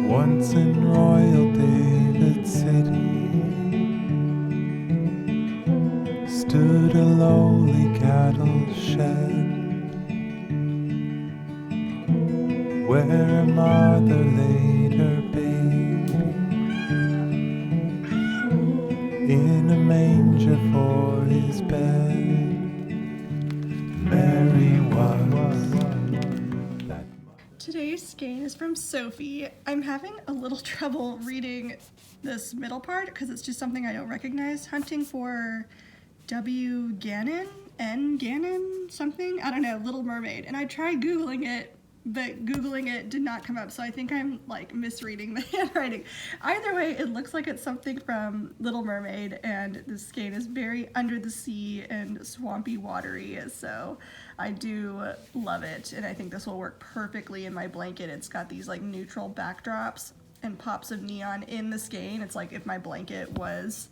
Once in Royal David City stood a lowly cattle shed, where a mother laid her baby in a manger for his bed. Mary was that. Today's skein is from Sophie. I'm having a little trouble reading this middle part because it's just something I don't recognize. Hunting for W. Gannon? N. Gannon? Something? I don't know, Little Mermaid. And I tried Googling it, but Googling it did not come up, so I think I'm like misreading the handwriting. Either way, it looks like it's something from Little Mermaid, and the skein is very under the sea and swampy watery, so I do love it, and I think this will work perfectly in my blanket. It's got these like neutral backdrops and pops of neon in the skein. It's like if my blanket was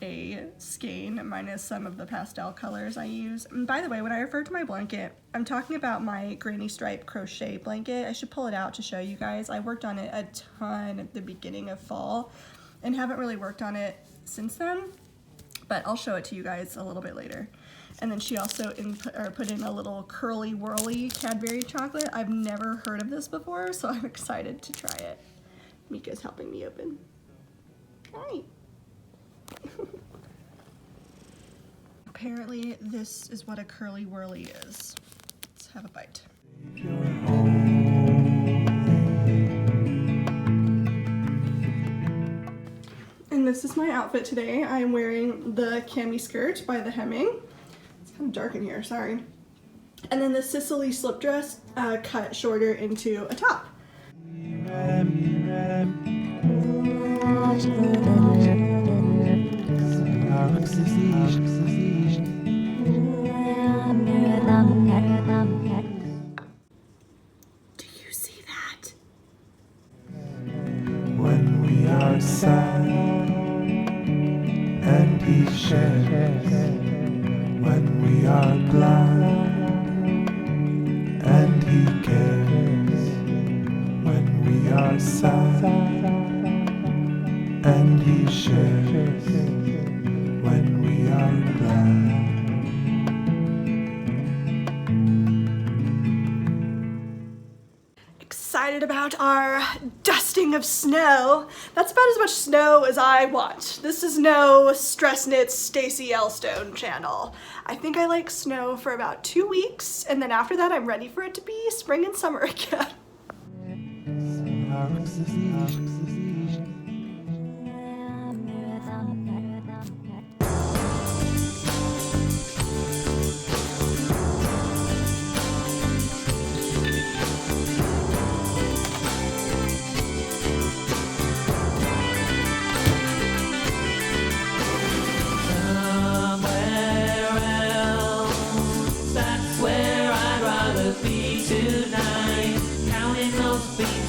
a skein minus some of the pastel colors I use. And by the way, when I refer to my blanket, I'm talking about my granny stripe crochet blanket. I should pull it out to show you guys. I worked on it a ton at the beginning of fall and haven't really worked on it since then, but I'll show it to you guys a little bit later. And then she also put in a little curly whirly Cadbury chocolate. I've never heard of this before, so I'm excited to try it. Mika's helping me open. Hi. Apparently this is what a curly whirly is. Let's have a bite. And this is my outfit today. I am wearing the cami skirt by the Hemming. It's kind of dark in here, sorry. And then the Sicily slip dress cut shorter into a top. Do you see that? When we are sad and he shares, when we are glad and he cares, when we are sad and he shares, when we are glad. Excited about our dusting of snow. That's about as much snow as I want. This is no Stress Knits Stacey Elstone channel. I think I like snow for about 2 weeks, and then after that I'm ready for it to be spring and summer again.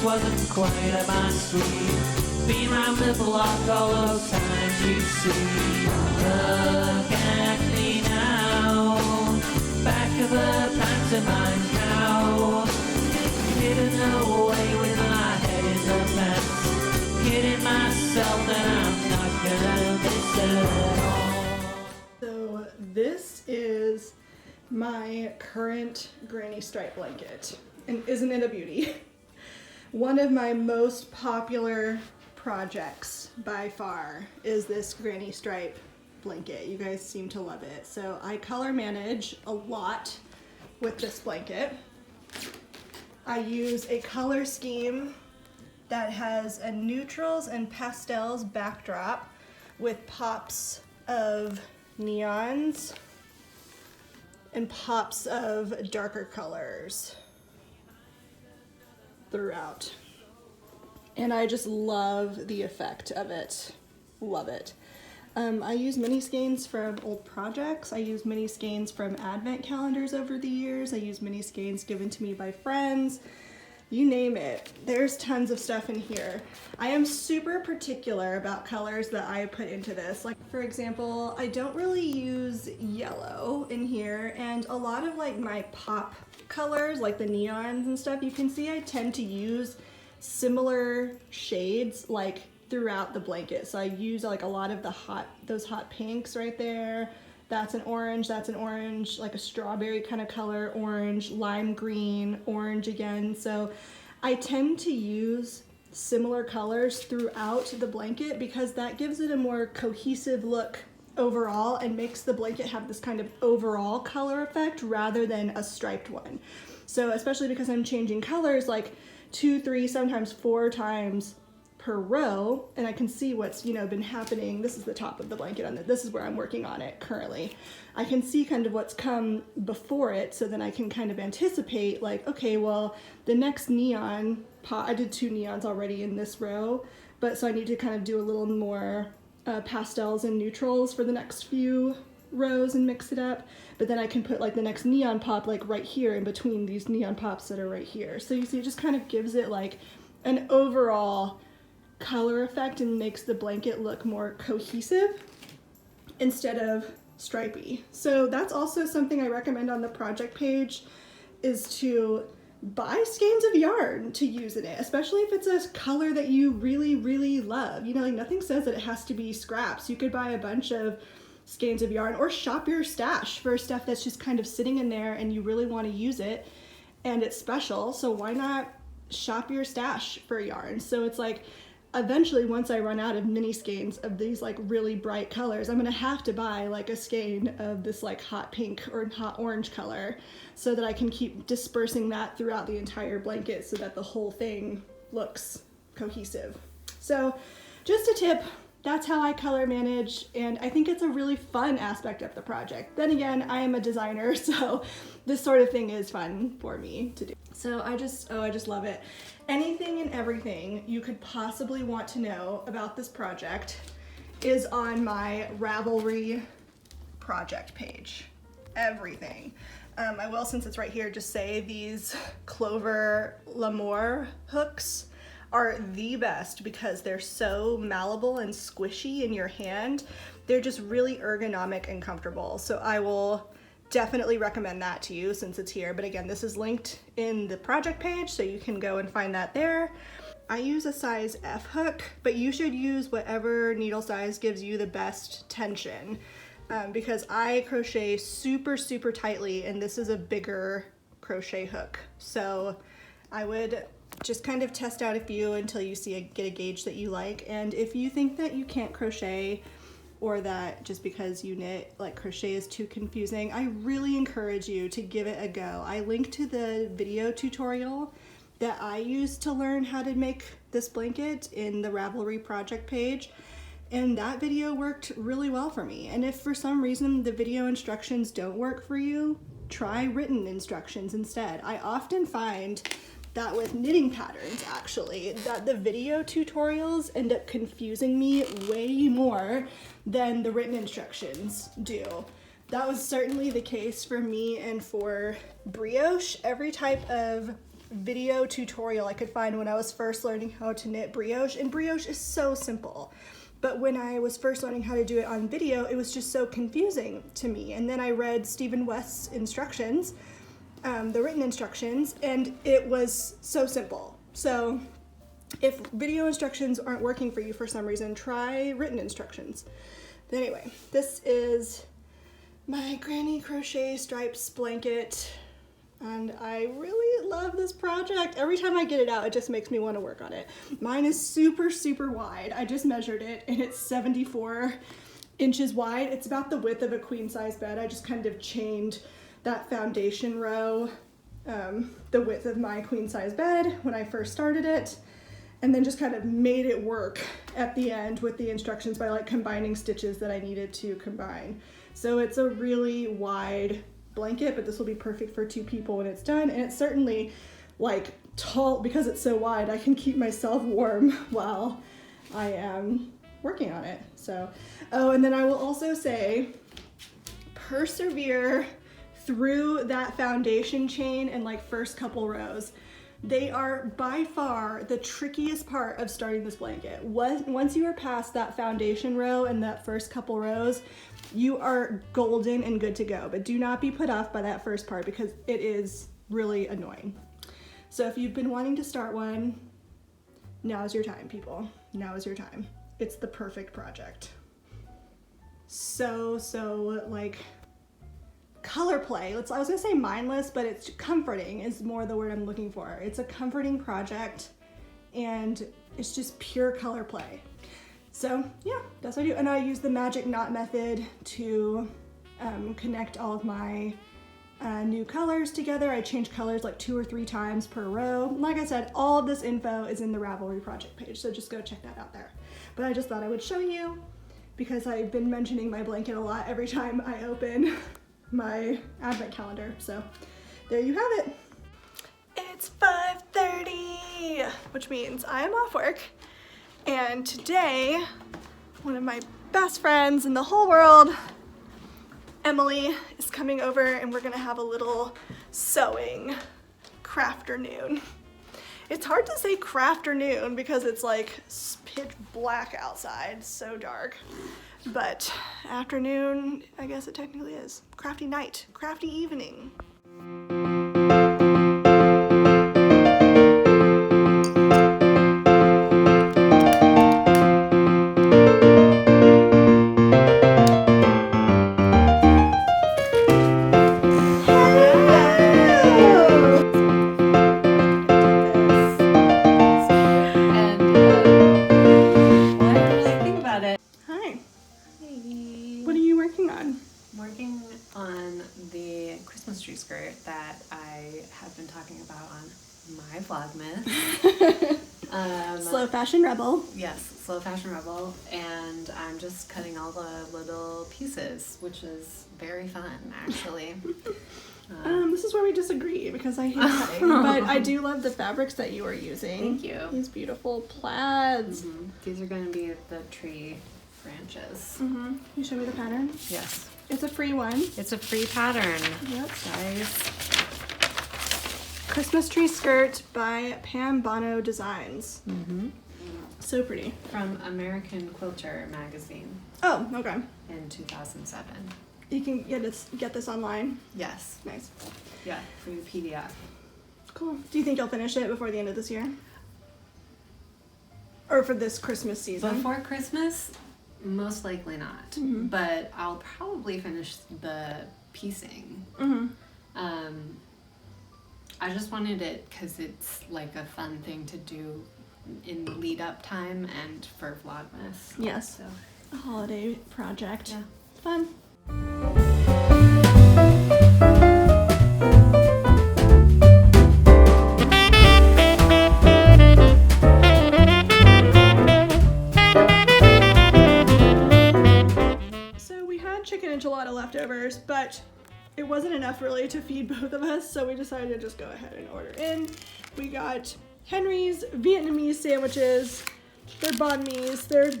Wasn't quite up my street. Been round the block all those times you see. Look at me now, back of a pantomime cow, hidden away with my head in the fence, kidding myself that I'm not gonna miss it at all. So this is my current granny stripe blanket, and isn't it a beauty? One of my most popular projects by far is this granny stripe blanket. You guys seem to love it. So I color manage a lot with this blanket. I use a color scheme that has a neutrals and pastels backdrop with pops of neons and pops of darker colors throughout. And I just love the effect of it. Love it. I use mini skeins from old projects. I use mini skeins from advent calendars over the years. I use mini skeins given to me by friends. you name it. There's tons of stuff in here. I am super particular about colors that I put into this. Like, for example, I don't really use yellow in here, and a lot of like my pop colors, like the neons and stuff, you can see I tend to use similar shades like throughout the blanket. So I use like a lot of those hot pinks right there. That's an orange, like a strawberry kind of color, orange, lime green, orange again. So I tend to use similar colors throughout the blanket because that gives it a more cohesive look overall and makes the blanket have this kind of overall color effect rather than a striped one. So especially because I'm changing colors like 2, 3, sometimes 4 times per row, and I can see what's, you know, been happening. This is the top of the blanket on it. This is where I'm working on it currently. I can see kind of what's come before it, so then I can kind of anticipate like, okay, well, the next neon pot, I did 2 neons already in this row, but so I need to kind of do a little more pastels and neutrals for the next few rows and mix it up. But then I can put like the next neon pop like right here in between these neon pops that are right here. So you see, it just kind of gives it like an overall color effect and makes the blanket look more cohesive instead of stripy. So that's also something I recommend on the project page, is to buy skeins of yarn to use in it, especially if it's a color that you really, really love. You know, like nothing says that it has to be scraps. You could buy a bunch of skeins of yarn or shop your stash for stuff that's just kind of sitting in there and you really want to use it and it's special. So why not shop your stash for yarn? So it's like, eventually once I run out of mini skeins of these like really bright colors, I'm gonna have to buy like a skein of this like hot pink or hot orange color so that I can keep dispersing that throughout the entire blanket so that the whole thing looks cohesive. So just a tip, that's how I color manage, and I think it's a really fun aspect of the project. Then again, I am a designer, so this sort of thing is fun for me to do. So I just love it. Anything and everything you could possibly want to know about this project is on my Ravelry project page. Everything. I will, since it's right here, just say these Clover L'Amour hooks are the best because they're so malleable and squishy in your hand. They're just really ergonomic and comfortable. So I will definitely recommend that to you since it's here. But again, this is linked in the project page, so you can go and find that there. I use a size F hook, but you should use whatever needle size gives you the best tension, because I crochet super, super tightly, and this is a bigger crochet hook. So I would just kind of test out a few until you get a gauge that you like. And if you think that you can't crochet, or that just because you knit, like crochet is too confusing, I really encourage you to give it a go. I linked to the video tutorial that I used to learn how to make this blanket in the Ravelry project page, and that video worked really well for me. And if for some reason the video instructions don't work for you, try written instructions instead. I often find that with knitting patterns, actually, that the video tutorials end up confusing me way more than the written instructions do. That was certainly the case for me and for brioche. Every type of video tutorial I could find when I was first learning how to knit brioche, and brioche is so simple. But when I was first learning how to do it on video, it was just so confusing to me. And then I read Stephen West's instructions, the written instructions, and it was so simple. So if video instructions aren't working for you for some reason, try written instructions. But anyway, this is my Granny Crochet Stripes blanket, and I really love this project. Every time I get it out, it just makes me want to work on it. Mine is super, super wide. I just measured it, and it's 74 inches wide. It's about the width of a queen size bed. I just kind of chained that foundation row the width of my queen size bed when I first started it, and then just kind of made it work at the end with the instructions by like combining stitches that I needed to combine. So it's a really wide blanket, but this will be perfect for 2 people when it's done. And it's certainly like tall, because it's so wide, I can keep myself warm while I am working on it. So, oh, and then I will also say, persevere through that foundation chain and like first couple rows. They are by far the trickiest part of starting this blanket. Once you are past that foundation row and that first couple rows, you are golden and good to go. But do not be put off by that first part because it is really annoying. So if you've been wanting to start one, now is your time, people. Now is your time. It's the perfect project. So like color play. I was gonna say mindless, but it's comforting is more the word I'm looking for. It's a comforting project and it's just pure color play. So yeah, that's what I do. And I use the magic knot method to connect all of my new colors together. I change colors like 2 or 3 times per row. Like I said, all of this info is in the Ravelry project page, so just go check that out there. But I just thought I would show you because I've been mentioning my blanket a lot every time I open my advent calendar. So there you have it. It's 5:30, which means I am off work. And today, one of my best friends in the whole world, Emily, is coming over and we're gonna have a little sewing crafternoon. It's hard to say crafternoon because it's like pitch black outside, so dark. But afternoon, I guess it technically is. Crafty night, crafty evening. Skirt that I have been talking about on my Vlogmas. Slow Fashion Rebel. Yes, Slow Fashion Rebel, and I'm just cutting all the little pieces, which is very fun, actually. This is where we disagree because I hate cutting, but I do love the fabrics that you are using. Thank you. These beautiful plaids. These are going to be the tree branches. Can you show me the pattern? Yes. It's a free one. It's a free pattern. Yep. Guys. Christmas tree skirt by Pam Bono Designs. So pretty. From American Quilter magazine. Oh, okay. In 2007. You can get this online? Yes. Nice. Yeah, through PDF. Cool. Do you think you'll finish it before the end of this year? Or for this Christmas season? Before Christmas? Most likely not, but I'll probably finish the piecing. I just wanted it because it's like a fun thing to do in lead up time and for Vlogmas. Yes, so. A holiday project. Yeah. It's fun. Chicken enchilada leftovers, but it wasn't enough really to feed both of us, so we decided to just go ahead and order in. We got Henry's Vietnamese sandwiches. They're banh mi's. They're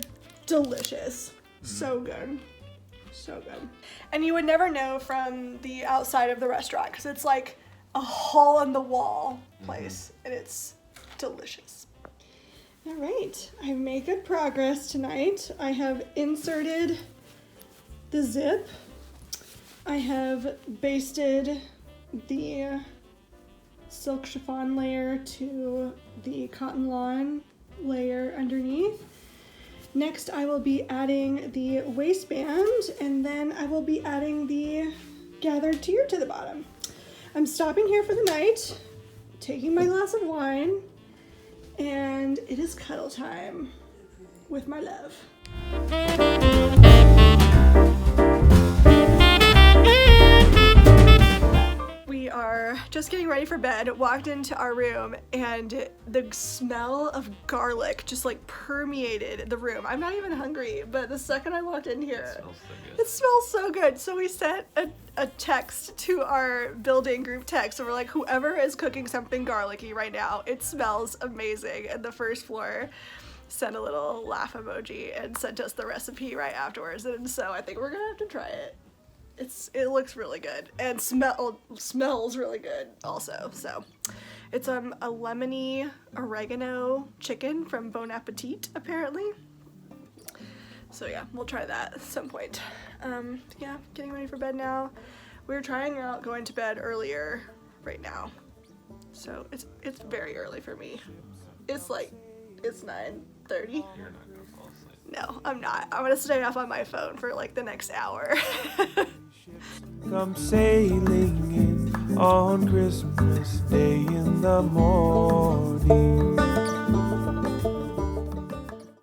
delicious. So good. So good. And you would never know from the outside of the restaurant because it's like a hole-in-the-wall place, and it's delicious. All right, I've made good progress tonight. I have inserted the zip. I have basted the silk chiffon layer to the cotton lawn layer underneath. Next, I will be adding the waistband, and then I will be adding the gathered tier to the bottom. I'm stopping here for the night, taking my glass of wine, and it is cuddle time with my love. We are just getting ready for bed, walked into our room, and the smell of garlic just like permeated the room. I'm not even hungry, but the second I walked in here, it smells so good. So we sent a text to our building group text, and we're like, whoever is cooking something garlicky right now, it smells amazing. And the first floor sent a little laugh emoji and sent us the recipe right afterwards. And so I think we're gonna have to try it. It looks really good and smells really good also. So It's a lemony oregano chicken from Bon Appetit, apparently. So yeah, we'll try that at some point. Yeah, getting ready for bed now. We're trying out going to bed earlier right now. So it's very early for me. It's 9:30. You're not gonna fall asleep. No, I'm not. I'm gonna stay up on my phone for like the next hour. Come sailing in on Christmas Day in the morning.